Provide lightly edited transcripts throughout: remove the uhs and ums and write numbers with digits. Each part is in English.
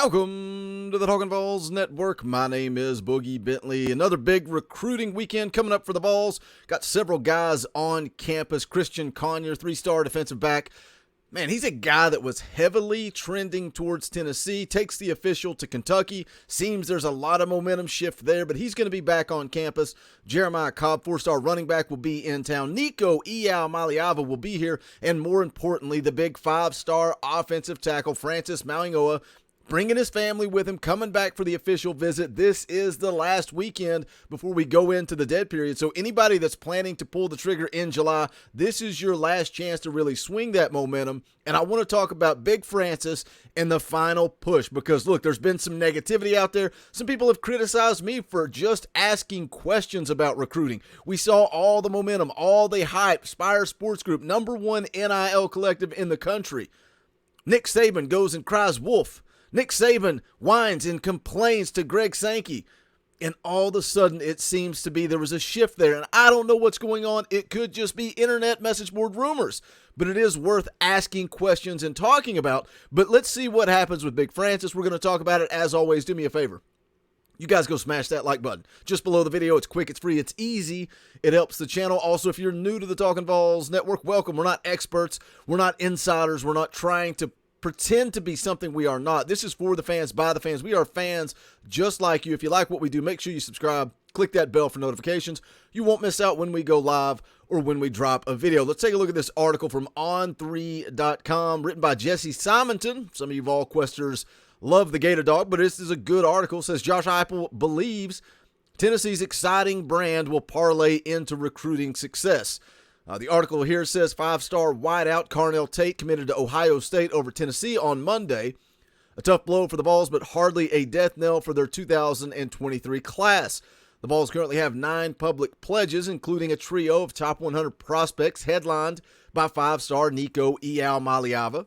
Welcome to the Talkin VAWLS Network. My name is Boogie Bentley. Another big recruiting weekend coming up for the VAWLS. Got several guys on campus. Christian Conyer, 3-star defensive back. Man, he's a guy that was heavily trending towards Tennessee, takes the official to Kentucky. Seems there's a lot of momentum shift there, but he's going to be back on campus. Jeremiah Cobb, 4-star running back, will be in town. Nico Mauigoa will be here. And more importantly, the big 5-star offensive tackle, Francis Mauigoa, bringing his family with him, coming back for the official visit. This is the last weekend before we go into the dead period. So anybody that's planning to pull the trigger in July, this is your last chance to really swing that momentum. And I want to talk about Big Francis and the final push because, look, there's been some negativity out there. Some people have criticized me for just asking questions about recruiting. We saw all the momentum, all the hype. Spire Sports Group, #1 NIL collective in the country. Nick Saban goes and cries wolf. Nick Saban whines and complains to Greg Sankey. And all of a sudden, it seems to be there was a shift there. And I don't know what's going on. It could just be internet message board rumors. But it is worth asking questions and talking about. But let's see what happens with Big Francis. We're going to talk about it. As always, do me a favor. You guys go smash that like button just below the video. It's quick, it's free, it's easy. It helps the channel. Also, if you're new to the Talkin VAWLS Network, welcome. We're not experts. We're not insiders. We're not trying to pretend to be something we are not. This is for the fans, by the fans. We are fans just like you. If you like what we do, make sure you subscribe. Click that bell for notifications. You won't miss out when we go live or when we drop a video. Let's take a look at this article from on3.com, written by Jesse Simonton. Some of you VolQuesters love the Gator Dog, but this is a good article. It says Josh Heupel believes Tennessee's exciting brand will parlay into recruiting success. The article here says 5-star wideout Carnell Tate committed to Ohio State over Tennessee on Monday. A tough blow for the Vols, but hardly a death knell for their 2023 class. The Vols currently have 9 public pledges, including a trio of top 100 prospects headlined by 5-star Nico Mauigoa.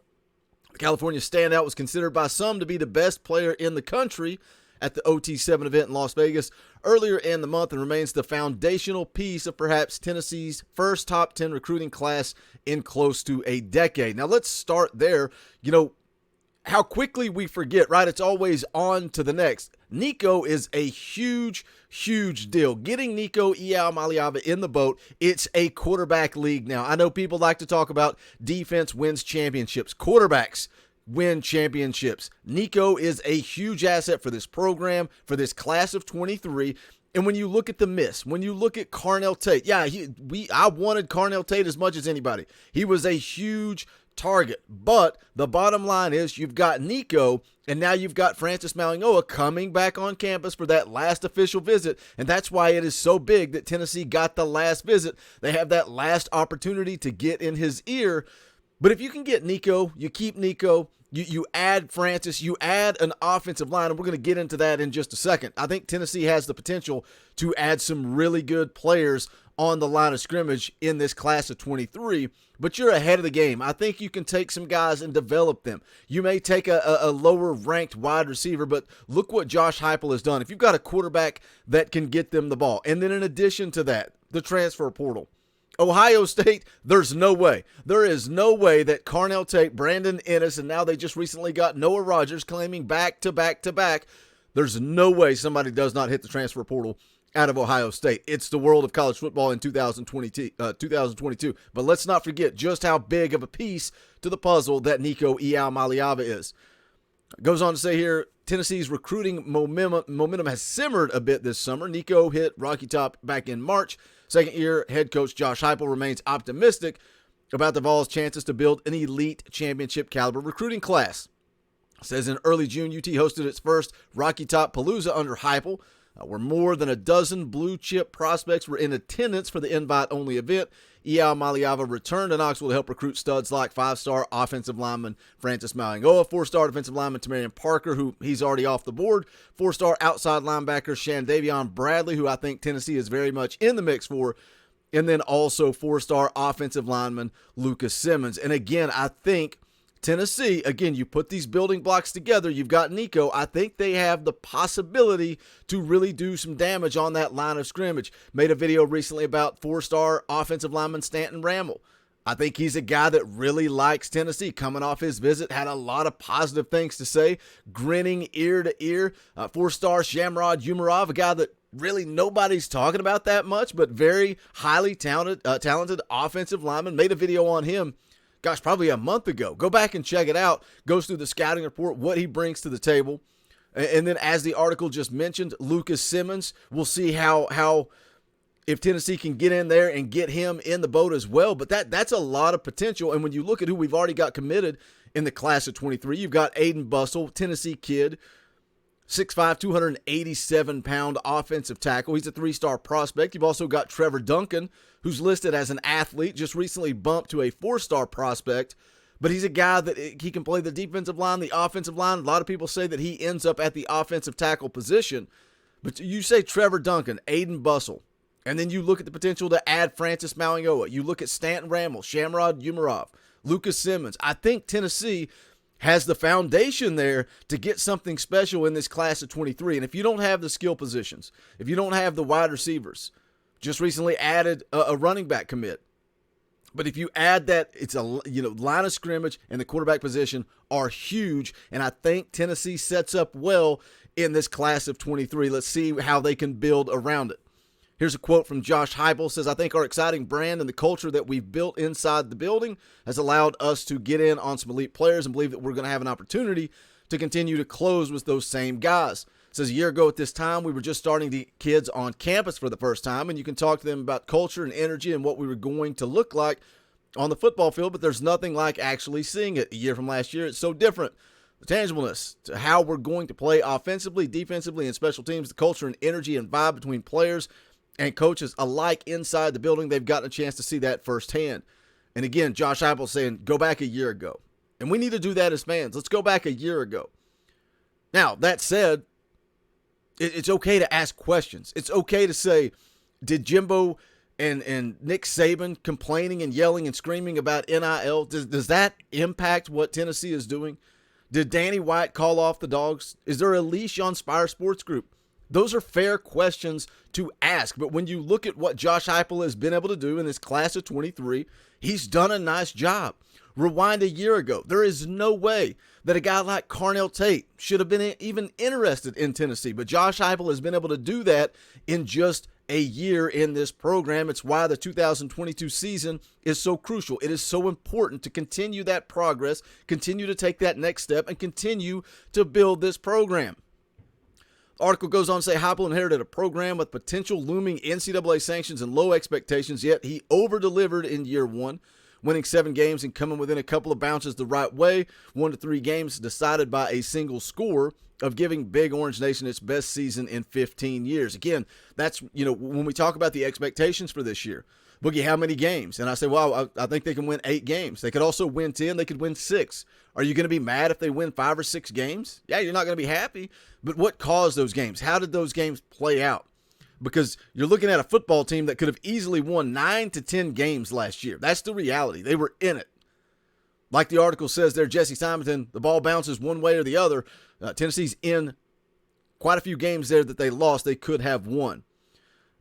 The California standout was considered by some to be the best player in the country at the OT7 event in Las Vegas earlier in the month and remains the foundational piece of perhaps Tennessee's first top 10 recruiting class in close to a decade. Now, let's start there. You know, how quickly we forget, right? It's always on to the next. Nico is a huge, huge deal. Getting Nico Mauigoa in the boat, it's a quarterback league now. I know people like to talk about defense wins championships. Quarterbacks win championships. Nico is a huge asset for this program, for this class of 23. And when you look at the miss, when you look at Carnell Tate, I wanted Carnell Tate as much as anybody. He was a huge target. But the bottom line is you've got Nico, and now you've got Francis Mauigoa coming back on campus for that last official visit. And that's why it is so big that Tennessee got the last visit. They have that last opportunity to get in his ear. But if you can get Nico, you keep Nico, you add Francis, you add an offensive line, and we're going to get into that in just a second. I think Tennessee has the potential to add some really good players on the line of scrimmage in this class of 23, but you're ahead of the game. I think you can take some guys and develop them. You may take a lower-ranked wide receiver, but look what Josh Heupel has done. If you've got a quarterback that can get them the ball, and then in addition to that, the transfer portal. Ohio State, there's no way. There is no way that Carnell Tate, Brandon Ennis, and now they just recently got Noah Rogers claiming back-to-back-to-back. There's no way somebody does not hit the transfer portal out of Ohio State. It's the world of college football in 2022. But let's not forget just how big of a piece to the puzzle that Nico Mauigoa is. Goes on to say here, Tennessee's recruiting momentum has simmered a bit this summer. Nico hit Rocky Top back in March. Second-year head coach Josh Heupel remains optimistic about the Vols' chances to build an elite championship-caliber recruiting class. Says in early June, UT hosted its first Rocky Top Palooza under Heupel, where more than a dozen blue-chip prospects were in attendance for the invite-only event. Mauigoa returned to Knoxville to help recruit studs like 5-star offensive lineman Francis Mauigoa, 4-star defensive lineman Tamarian Parker, who he's already off the board, 4-star outside linebacker Shandavion Bradley, who I think Tennessee is very much in the mix for, and then also 4-star offensive lineman Lucas Simmons. And again, I think Tennessee, again, you put these building blocks together, you've got Nico. I think they have the possibility to really do some damage on that line of scrimmage. Made a video recently about 4-star offensive lineman Stanton Ramel. I think he's a guy that really likes Tennessee. Coming off his visit, had a lot of positive things to say, grinning ear to ear. 4-star Shamrod Umarov, a guy that really nobody's talking about that much, but very highly talented offensive lineman. Made a video on him, gosh, probably a month ago. Go back and check it out. Goes through the scouting report, what he brings to the table. And then, as the article just mentioned, Lucas Simmons, we'll see how if Tennessee can get in there and get him in the boat as well. But that's a lot of potential. And when you look at who we've already got committed in the class of 23, you've got Aiden Bustle, Tennessee kid, 6'5", 287-pound offensive tackle. He's a 3-star prospect. You've also got Trevor Duncan, who's listed as an athlete, just recently bumped to a 4-star prospect. But he's a guy that he can play the defensive line, the offensive line. A lot of people say that he ends up at the offensive tackle position. But you say Trevor Duncan, Aiden Bustle, and then you look at the potential to add Francis Mauigoa. You look at Stanton Ramel, Shamrod Umarov, Lucas Simmons. I think Tennessee has the foundation there to get something special in this class of 23. And if you don't have the skill positions, if you don't have the wide receivers, just recently added a running back commit. But if you add that, it's a line of scrimmage and the quarterback position are huge. And I think Tennessee sets up well in this class of 23. Let's see how they can build around it. Here's a quote from Josh Heupel. Says, "I think our exciting brand and the culture that we've built inside the building has allowed us to get in on some elite players and believe that we're going to have an opportunity to continue to close with those same guys." Says, "A year ago at this time, we were just starting the kids on campus for the first time, and you can talk to them about culture and energy and what we were going to look like on the football field, but there's nothing like actually seeing it. A year from last year, it's so different. The tangibleness to how we're going to play offensively, defensively, and special teams, the culture and energy and vibe between players and coaches alike inside the building, they've gotten a chance to see that firsthand." And again, Josh Heupel saying, go back a year ago. And we need to do that as fans. Let's go back a year ago. Now, that said, it's okay to ask questions. It's okay to say, did Jimbo and Nick Saban complaining and yelling and screaming about NIL, does that impact what Tennessee is doing? Did Danny White call off the dogs? Is there a leash on Spire Sports Group? Those are fair questions to ask. But when you look at what Josh Heupel has been able to do in this class of 23, he's done a nice job. Rewind a year ago. There is no way that a guy like Carnell Tate should have been even interested in Tennessee. But Josh Heupel has been able to do that in just a year in this program. It's why the 2022 season is so crucial. It is so important to continue that progress, continue to take that next step, and continue to build this program. The article goes on to say Heupel inherited a program with potential looming NCAA sanctions and low expectations, yet he over-delivered in year one, winning 7 games and coming within a couple of bounces the right way, 1 to 3 games decided by a single score, of giving Big Orange Nation its best season in 15 years. Again, that's, when we talk about the expectations for this year, Boogie, how many games? And I say, well, I think they can win 8 games. They could also win 10. They could win 6. Are you going to be mad if they win 5 or 6 games? Yeah, you're not going to be happy. But what caused those games? How did those games play out? Because you're looking at a football team that could have easily won 9 to 10 games last year. That's the reality. They were in it. Like the article says there, Jesse Simonton, the ball bounces one way or the other. Tennessee's in quite a few games there that they lost. They could have won.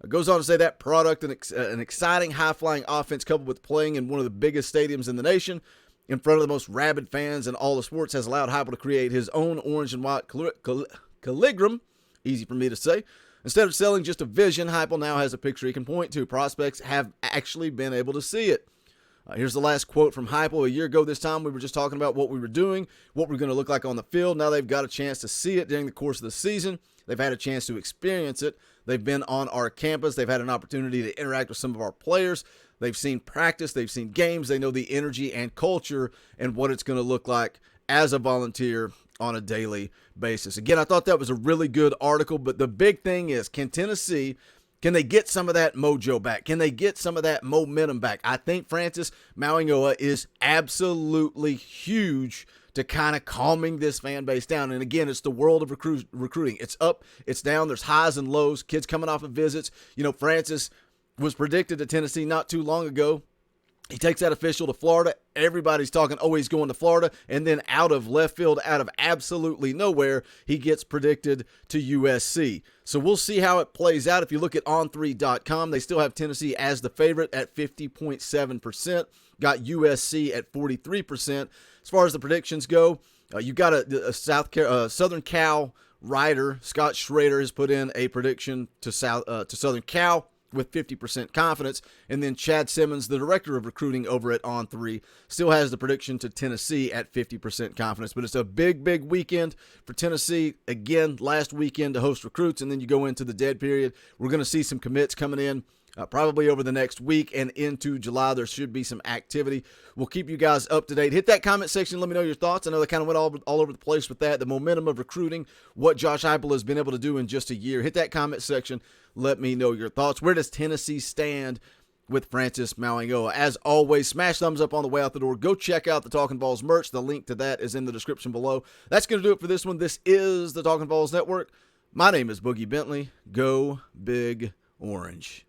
It goes on to say that product, an exciting, high-flying offense coupled with playing in one of the biggest stadiums in the nation in front of the most rabid fans in all the sports has allowed Heupel to create his own orange and white calligram, easy for me to say. Instead of selling just a vision, Heupel now has a picture he can point to. Prospects have actually been able to see it. Here's the last quote from Heupel. A year ago this time, we were just talking about what we were doing, what we're going to look like on the field. Now they've got a chance to see it during the course of the season. They've had a chance to experience it. They've been on our campus. They've had an opportunity to interact with some of our players. They've seen practice. They've seen games. They know the energy and culture and what it's going to look like as a volunteer on a daily basis. Again, I thought that was a really good article, but the big thing is, can they get some of that mojo back? Can they get some of that momentum back? I think Francis Mauigoa is absolutely huge to kind of calming this fan base down. And again, it's the world of recruiting. It's up, it's down, there's highs and lows, kids coming off of visits. Francis was predicted to Tennessee not too long ago. He takes that official to Florida. Everybody's talking, oh, he's going to Florida. And then out of left field, out of absolutely nowhere, he gets predicted to USC. So we'll see how it plays out. If you look at on3.com, they still have Tennessee as the favorite at 50.7%. got USC at 43%. As far as the predictions go, you got a Southern Cal writer, Scott Schrader, has put in a prediction to Southern Cal with 50% confidence. And then Chad Simmons, the director of recruiting over at On3, still has the prediction to Tennessee at 50% confidence. But it's a big, big weekend for Tennessee. Again, last weekend to host recruits, and then you go into the dead period. We're going to see some commits coming in. Probably over the next week and into July, there should be some activity. We'll keep you guys up to date. Hit that comment section. Let me know your thoughts. I know they kind of went all over the place with that. The momentum of recruiting, what Josh Heupel has been able to do in just a year. Hit that comment section. Let me know your thoughts. Where does Tennessee stand with Francis Mauigoa? As always, smash thumbs up on the way out the door. Go check out the Talkin' VAWLS merch. The link to that is in the description below. That's going to do it for this one. This is the Talkin' VAWLS Network. My name is Boogie Bentley. Go Big Orange.